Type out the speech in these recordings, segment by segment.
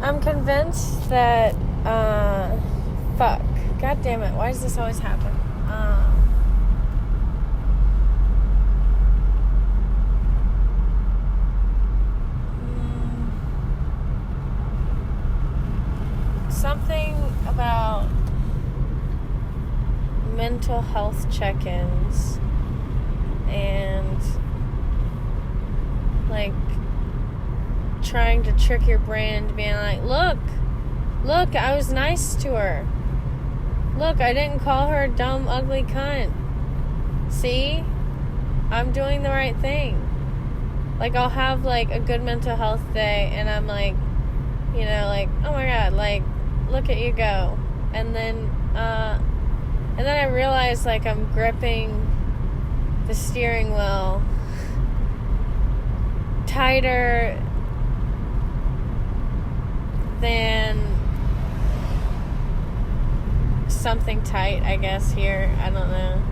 I'm convinced that, fuck. God damn it. Why does this always happen? Something about mental health check-ins and, like, trying to trick your brain into being like, look, I was nice to her. Look, I didn't call her a dumb, ugly cunt. See? I'm doing the right thing. Like, I'll have, like, a good mental health day, and I'm like, you know, like, oh my god, like, look at you go. And then I realize, like, I'm gripping the steering wheel tighter than something tight, I guess, here. I don't know.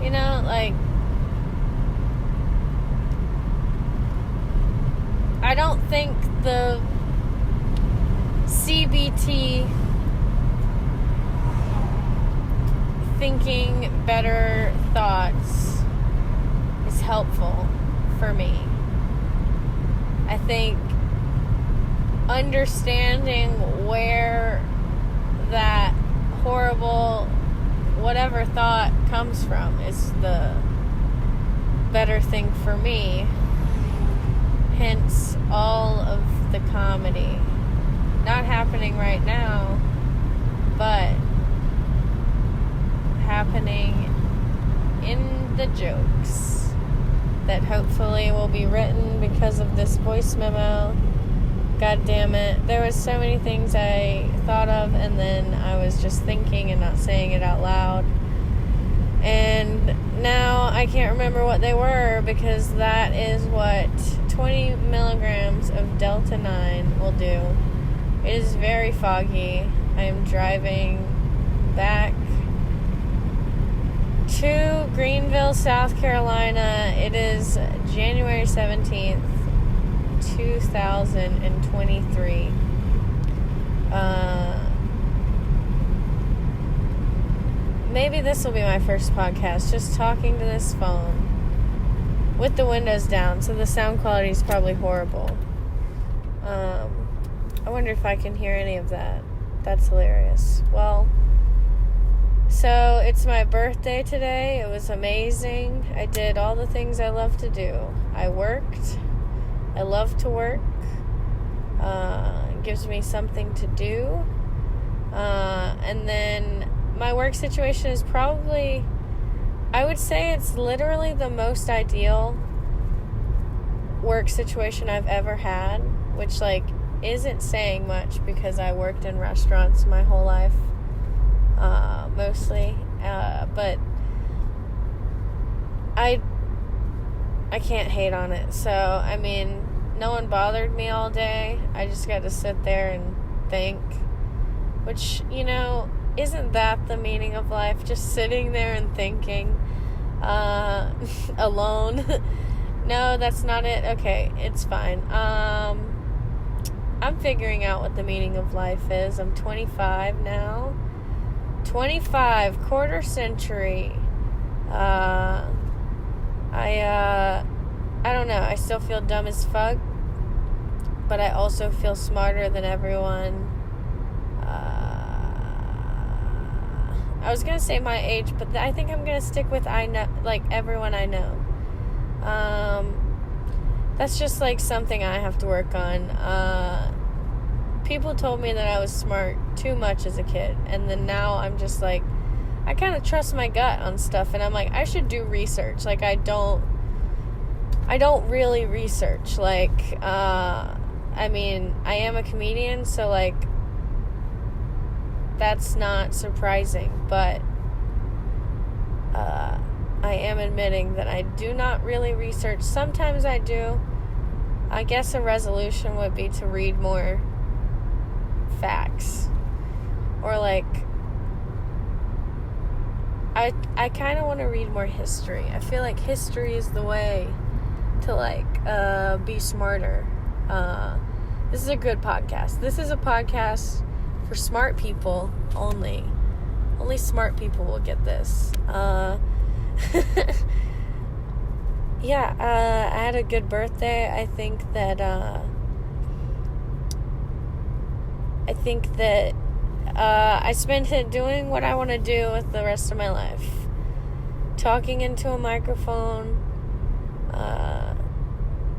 You know, like, I don't think the CBT thinking better thoughts is helpful for me. I think understanding where that horrible whatever thought comes from is the better thing for me. Hence all of the comedy. Not happening right now, but happening in the jokes that hopefully will be written because of this voice memo. God damn it. There was so many things I thought of, and then I was just thinking and not saying it out loud. And now I can't remember what they were, because that is what 20 milligrams of Delta 9 will do. It is very foggy. I am driving back to Greenville, South Carolina. It is January 17th, 2023. Maybe this will be my first podcast, just talking to this phone with the windows down, so the sound quality is probably horrible. I wonder if I can hear any of that. That's hilarious. Well, so it's my birthday today. It was amazing. I did all the things I love to do. I worked. I love to work. It gives me something to do. And then my work situation is probably, I would say it's literally the most ideal work situation I've ever had, which, like, isn't saying much because I worked in restaurants my whole life, mostly, but I can't hate on it. So, I mean, no one bothered me all day. I just got to sit there and think, which, you know, isn't that the meaning of life? Just sitting there and thinking, alone. No, that's not it. Okay, it's fine. I'm figuring out what the meaning of life is. I'm 25 now. 25, quarter century. I don't know. I still feel dumb as fuck, but I also feel smarter than everyone. I was gonna say my age, but I think I'm gonna stick with I know, like, everyone I know. That's just, like, something I have to work on. People told me that I was smart too much as a kid, and then now I'm just like, I kind of trust my gut on stuff, and I'm like, I should do research. Like, I don't really research. Like, I mean, I am a comedian, so, like, that's not surprising, but I am admitting that I do not really research. Sometimes I do. I guess a resolution would be to read more facts, or, like, I kind of want to read more history. I feel like history is the way to, like, be smarter. This is a good podcast. This is a podcast for smart people only. Only smart people will get this. Yeah, I had a good birthday. I think that I spent it doing what I want to do with the rest of my life. Talking into a microphone,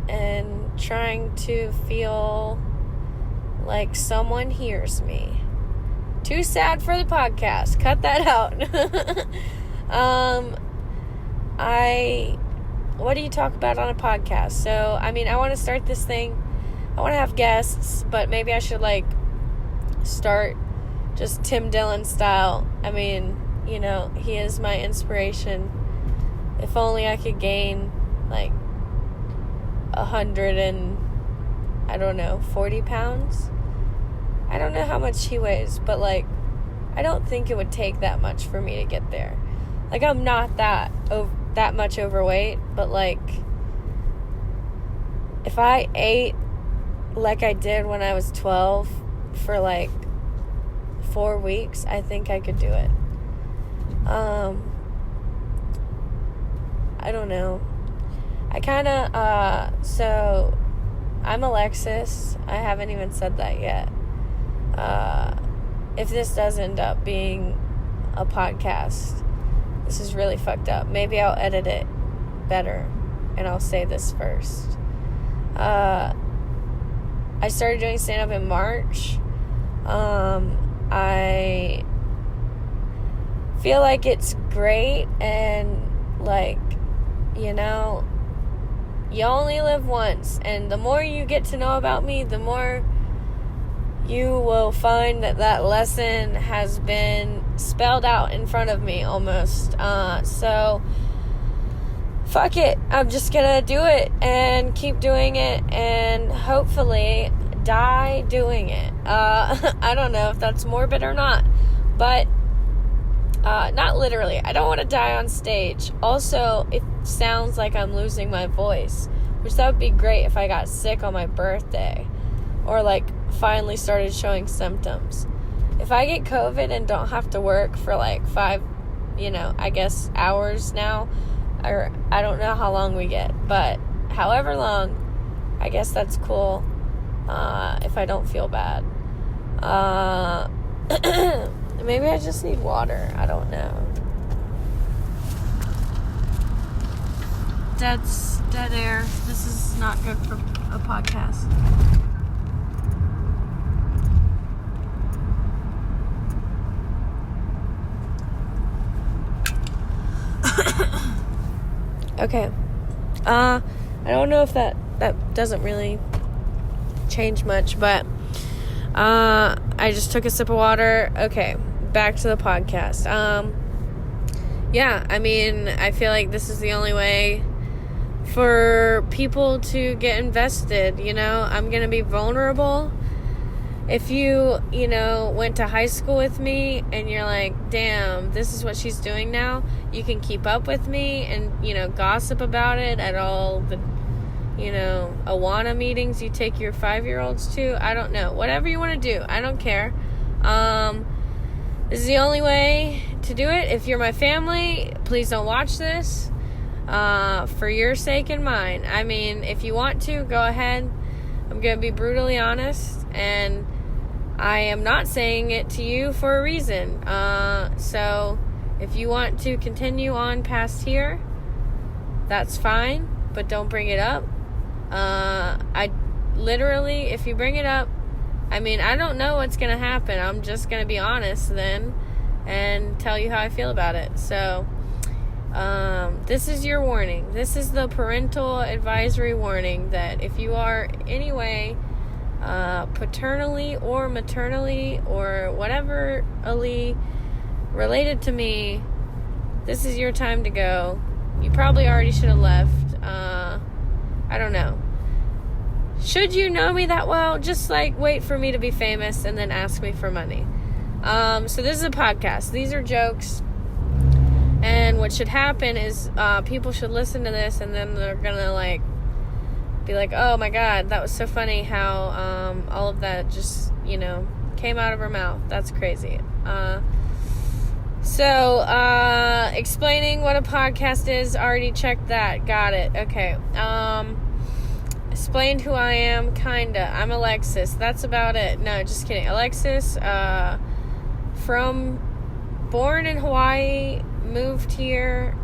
and trying to feel like someone hears me. Too sad for the podcast. Cut that out. What do you talk about on a podcast? So, I mean, I want to start this thing. I want to have guests, but maybe I should, like, start just Tim Dillon style. I mean, you know, he is my inspiration. If only I could gain, like, 40 pounds. I don't know how much he weighs, but, like, I don't think it would take that much for me to get there. Like, I'm not that much overweight, but, like, if I ate like I did when I was 12 for, like, 4 weeks, I think I could do it. I don't know. I kind of, so, I'm Alexis. I haven't even said that yet. If this does end up being a podcast, this is really fucked up. Maybe I'll edit it better, and I'll say this first. I started doing stand-up in March. I feel like it's great, and, like, you know, you only live once, and the more you get to know about me, the more you will find that lesson has been spelled out in front of me almost. So fuck it. I'm just gonna do it and keep doing it and hopefully die doing it. I don't know if that's morbid or not, but not literally. I don't want to die on stage. Also, it sounds like I'm losing my voice, which that would be great if I got sick on my birthday or, like, finally started showing symptoms. If I get COVID and don't have to work for, like, 5, I guess hours now, or I don't know how long we get, but however long, I guess that's cool, if I don't feel bad. Maybe I just need water. I don't know. Dead air. This is not good for a podcast. Okay. I don't know if that doesn't really change much, but I just took a sip of water. Okay, back to the podcast. Yeah, I mean, I feel like this is the only way for people to get invested, I'm going to be vulnerable. If you, went to high school with me and you're like, damn, this is what she's doing now, you can keep up with me and, gossip about it at all the, Awana meetings you take your 5-year-olds to. I don't know. Whatever you want to do. I don't care. This is the only way to do it. If you're my family, please don't watch this. For your sake and mine. I mean, if you want to, go ahead. I'm going to be brutally honest, and I am not saying it to you for a reason. So if you want to continue on past here, that's fine, but don't bring it up. I literally, if you bring it up, I mean, I don't know what's going to happen. I'm just going to be honest then and tell you how I feel about it. So this is your warning. This is the parental advisory warning that if you are anyway paternally or maternally or whatever related to me, this is your time to go. You probably already should have left. I don't know. Should you know me that well, just wait for me to be famous and then ask me for money. So this is a podcast. These are jokes. And what should happen is people should listen to this and then they're gonna be like, oh my god, that was so funny how all of that just, came out of her mouth. That's crazy. So, explaining what a podcast is, already checked that. Got it. Okay. Explained who I am, kinda. I'm Alexis. That's about it. No, just kidding. Alexis, born in Hawaii, moved here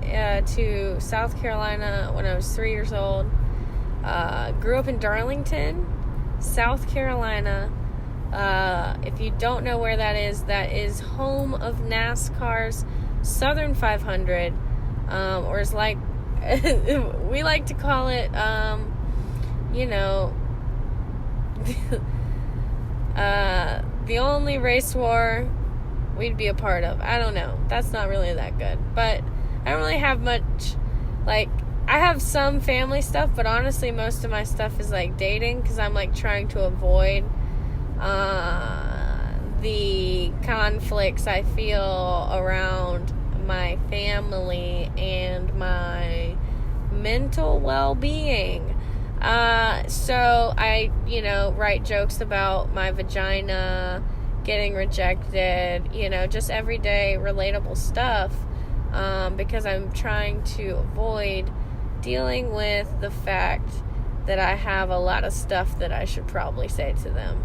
to South Carolina when I was 3 years old. Grew up in Darlington, South Carolina. If you don't know where that is home of NASCAR's Southern 500, or is like, we like to call it, the only race war we'd be a part of. I don't know. That's not really that good. But I don't really have much, I have some family stuff, but honestly, most of my stuff is, dating, because I'm, trying to avoid the conflicts I feel around my family and my mental well-being. So I, write jokes about my vagina getting rejected, just everyday relatable stuff, because I'm trying to avoid dealing with the fact that I have a lot of stuff that I should probably say to them.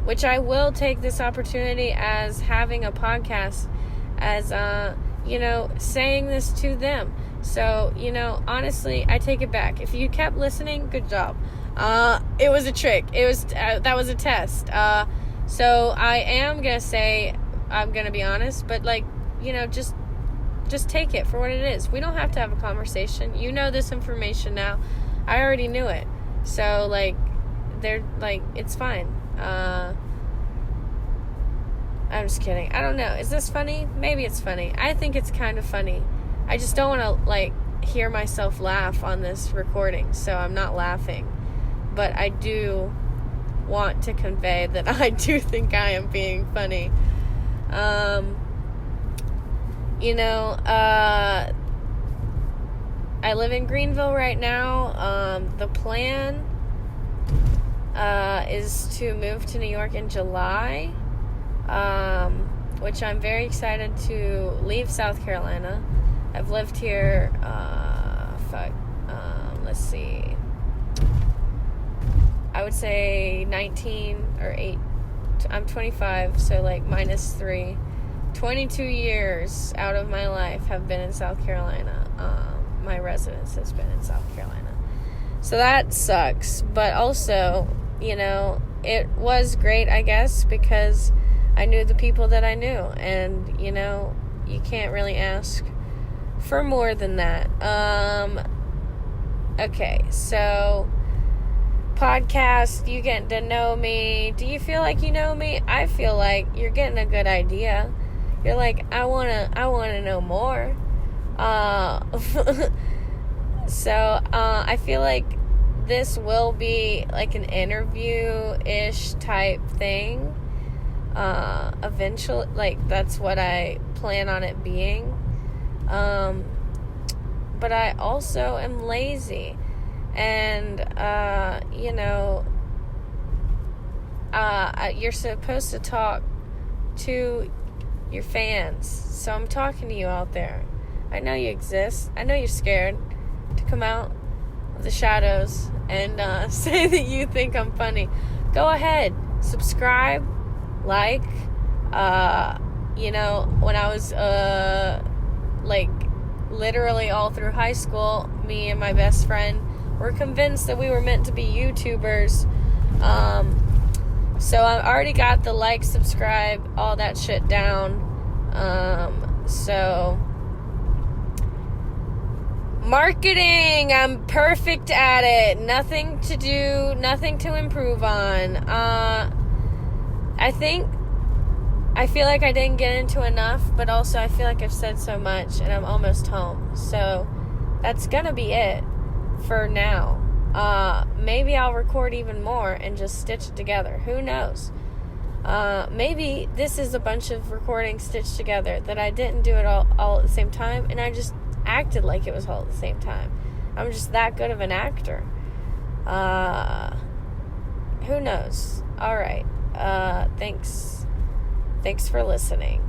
Which I will take this opportunity as having a podcast as, saying this to them. So, honestly, I take it back. If you kept listening, good job. It was a trick. That was a test. So I am going to say, I'm going to be honest, but just take it for what it is. We don't have to have a conversation. You know this information now. I already knew it. So, it's fine. I'm just kidding. I don't know. Is this funny? Maybe it's funny. I think it's kind of funny. I just don't want to, hear myself laugh on this recording, so I'm not laughing. But I do want to convey that I do think I am being funny. I live in Greenville right now. The plan is to move to New York in July, which I'm very excited to leave South Carolina. I've lived here, let's see, I would say 19 or 8, I'm 25, so minus 3, 22 years out of my life have been in South Carolina. My residence has been in South Carolina. So that sucks, but also, it was great, I guess, because I knew the people that I knew, and, you can't really ask for more than that. Okay, so podcast, you getting to know me. Do you feel like you know me? I feel like you're getting a good idea. You're like, I wanna know more. So I feel like this will be an interview-ish type thing. Eventually, that's what I plan on it being. But I also am lazy, and you're supposed to talk to your fans, so I'm talking to you out there. I know you exist. I know you're scared to come out of the shadows and say that you think I'm funny. Go ahead, subscribe, like. When I was literally all through high school, me and my best friend were convinced that we were meant to be YouTubers. So I already got the like, subscribe, all that shit down. So marketing, I'm perfect at it. Nothing to do, nothing to improve on. I feel like I didn't get into enough, but also I feel like I've said so much and I'm almost home. So that's gonna be it for now. Maybe I'll record even more and just stitch it together. Who knows? Maybe this is a bunch of recordings stitched together that I didn't do it all at the same time, and I just acted like it was all at the same time. I'm just that good of an actor. Who knows? All right. Thanks for listening.